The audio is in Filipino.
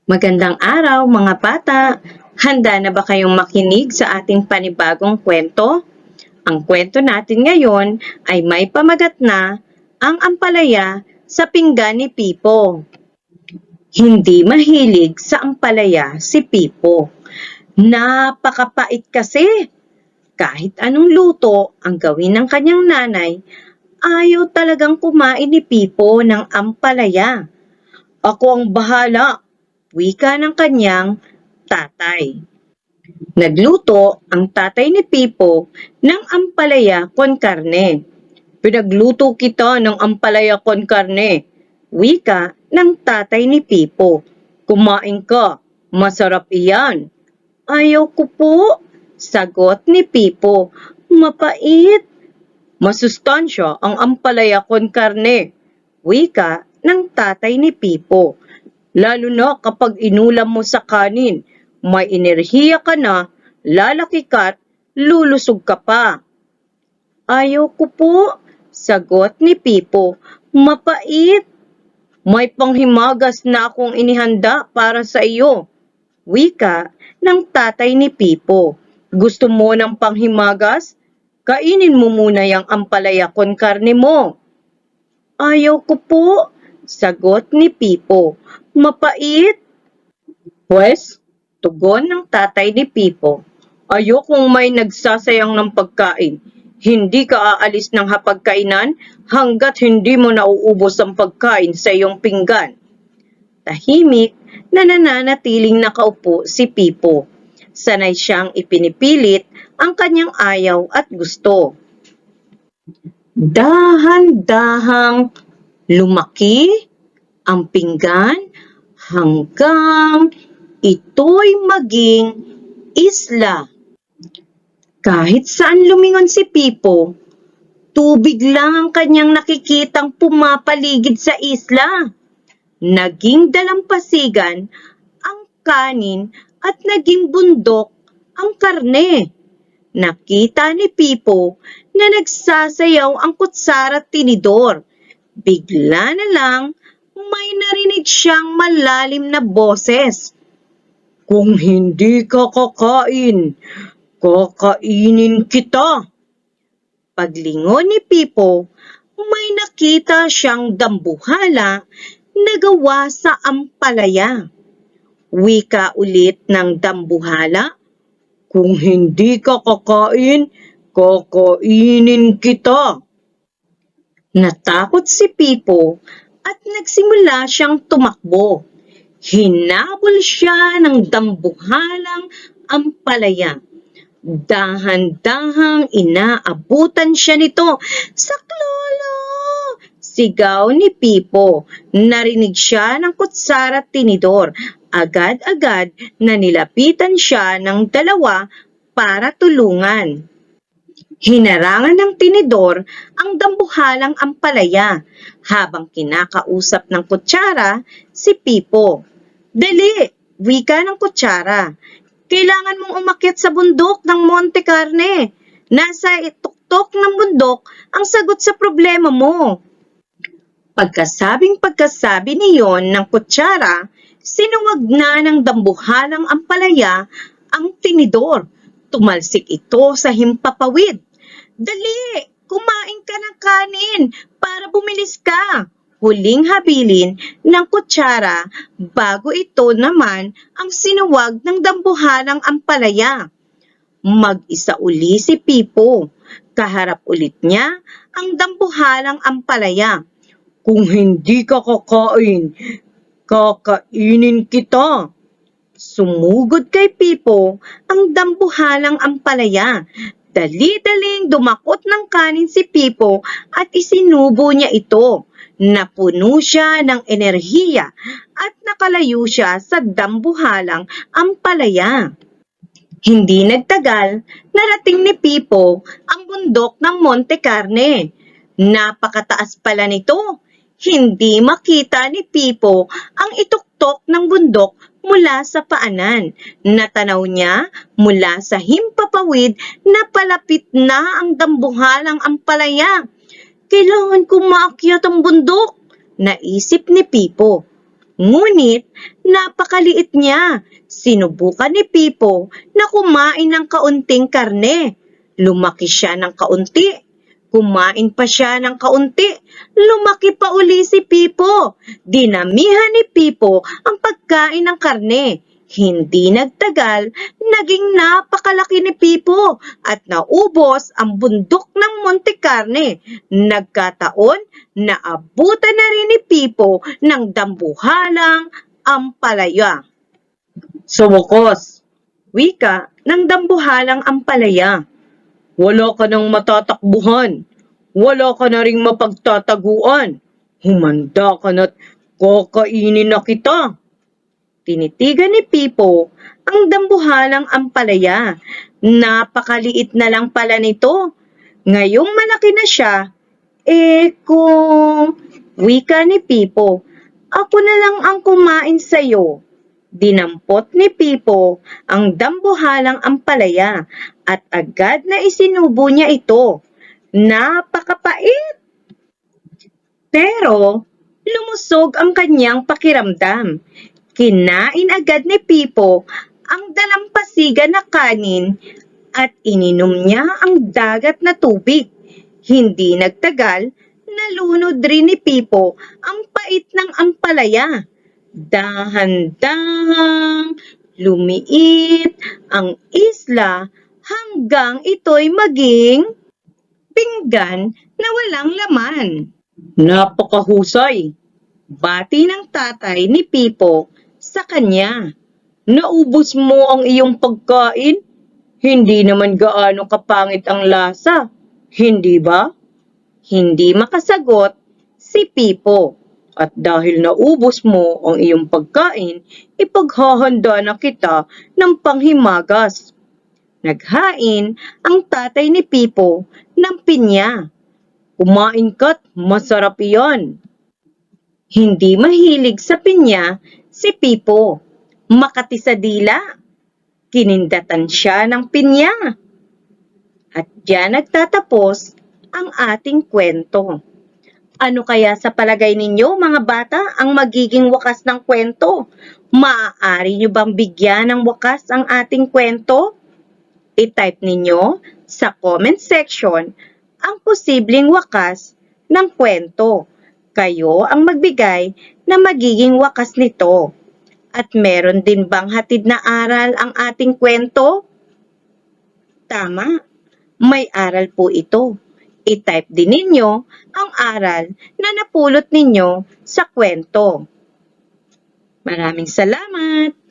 Magandang araw mga bata! Handa na ba kayong makinig sa ating panibagong kwento? Ang kwento natin ngayon ay may pamagat na Ang Ampalaya sa Pinggan ni Pipo. Hindi mahilig sa ampalaya si Pipo. Napakapait kasi! Kahit anong luto ang gawin ng kanyang nanay, ayaw talagang kumain ni Pipo ng ampalaya. Ako ang bahala, wika ng kanyang tatay. Nagluto ang tatay ni Pipo ng ampalaya con carne. Pinagluto kita ng ampalaya con carne, wika ng tatay ni Pipo. Kumain ka, masarap iyan. Ayaw ko po, sagot ni Pipo. Mapait. Masustansya ang ampalaya con carne, wika ng tatay ni Pipo. Lalo na kapag inulam mo sa kanin, may enerhiya ka na, lalaki ka't lulusog ka pa. Ayaw ko po, sagot ni Pipo. Mapait. May panghimagas na akong inihanda para sa iyo, wika ng tatay ni Pipo. Gusto mo ng panghimagas? Kainin mo muna yung ampalaya con carne mo. Ayaw ko po, sagot ni Pipo. Mapait. Pwes, tugon ng tatay ni Pipo. Ayokong may nagsasayang ng pagkain. Hindi ka aalis ng hapagkainan hanggat hindi mo nauubos ang pagkain sa iyong pinggan. Tahimik na nananatiling nakaupo si Pipo. Sanay siyang ipinipilit ang kanyang ayaw at gusto. Dahan-dahang lumaki ang pinggan hanggang ito'y maging isla. Kahit saan lumingon si Pipo, tubig lang ang kanyang nakikitang pumapaligid sa isla. Naging dalampasigan ang kanin at naging bundok ang karne. Nakita ni Pipo na nagsasayaw ang kutsara at tinidor. Bigla na lang may narinig siyang malalim na boses. Kung hindi ka kakain, kakainin kita. Paglingon ni Pipo, may nakita siyang dambuhala na gawa sa ampalaya. Wika ulit ng dambuhala. Kung hindi ka kakain, kakainin kita. Natakot si Pipo at nagsimula siyang tumakbo. Hinabol siya ng dambuhalang ampalaya. Dahan-dahang inaabutan siya nito. Saklolo! Sigaw ni Pipo. Narinig siya ng kutsara at tinidor. Agad-agad na nilapitan siya ng dalawa para tulungan. Hinarangan ng tinidor ang dambuhalang ampalaya habang kinakausap ng kutsara si Pipo. Dali, wika ng kutsara. Kailangan mong umakyat sa bundok ng Monte Carne. Nasa ituktok ng bundok ang sagot sa problema mo. Pagkasabi niyon ng kutsara, sinuwag na ng dambuhalang ampalaya ang tinidor. Tumalsik ito sa himpapawid. Dali, kumain ka ng kanin para bumilis ka. Huling habilin ng kutsara bago ito naman ang sinuwag ng dambuhalang ampalaya. Mag-isa uli si Pipo. Kaharap ulit niya ang dambuhalang ampalaya. Kung hindi ka kakain, kakainin kita. Sumugod kay Pipo ang dambuhalang ampalaya. Dali-daling dumakot ng kanin si Pipo at isinubo niya ito. Napuno siya ng enerhiya at nakalayo siya sa dambuhalang ampalaya. Hindi nagtagal, narating ni Pipo ang bundok ng Monte Carne. Napakataas pala nito. Hindi makita ni Pipo ang ituktok ng bundok mula sa paanan. Natanaw niya mula sa himpapawid na palapit na ang dambuhalang ampalaya. Kailangan kong maakyat ang bundok, naisip ni Pipo. Ngunit napakaliit niya. Sinubukan ni Pipo na kumain ng kaunting karne. Lumaki siya ng kaunti. Kumain pa siya ng kaunti. Lumaki pa uli si Pipo. Dinamihan ni Pipo ang pagkain ng karne. Hindi nagtagal, naging napakalaki ni Pipo at naubos ang bundok ng Monte Carne. Nagkataon na abutan na rin ni Pipo ng dambuhalang ampalaya. Sa wakas, wika ng dambuhalang ampalaya. Wala ka nang matatakbuhan. Wala ka na ring mapagtataguan. Humanda ka na't kakainin na kita. Tinitigan ni Pipo ang dambuhalang ampalaya. Napakaliit na lang pala nito. Ngayong malaki na siya, kung wika ni Pipo, ako na lang ang kumain sa'yo. Dinampot ni Pipo ang dambuhalang ampalaya at agad na isinubo niya ito. Napakapait! Pero lumusog ang kanyang pakiramdam. Kinain agad ni Pipo ang dalampasigan na kanin at ininom niya ang dagat na tubig. Hindi nagtagal, nalunod rin ni Pipo ang pait ng ampalaya. Dahan-dahang lumiit ang isla hanggang ito'y maging pinggan na walang laman. Napakahusay! Bati ng tatay ni Pipo sa kanya. Naubos mo ang iyong pagkain? Hindi naman gaano kapangit ang lasa, hindi ba? Hindi makasagot si Pipo. At dahil naubos mo ang iyong pagkain, ipaghahanda na kita ng panghimagas. Naghain ang tatay ni Pipo ng pinya. Kumain ka't masarap iyan. Hindi mahilig sa pinya si Pipo. Makati sa dila, kinindatan siya ng pinya. At diyan nagtatapos ang ating kwento. Ano kaya sa palagay ninyo mga bata ang magiging wakas ng kwento? Maaari nyo bang bigyan ng wakas ang ating kwento? I-type ninyo sa comment section ang posibleng wakas ng kwento. Kayo ang magbigay na magiging wakas nito. At meron din bang hatid na aral ang ating kwento? Tama, may aral po ito. I-type din ninyo ang aral na napulot ninyo sa kwento. Maraming salamat!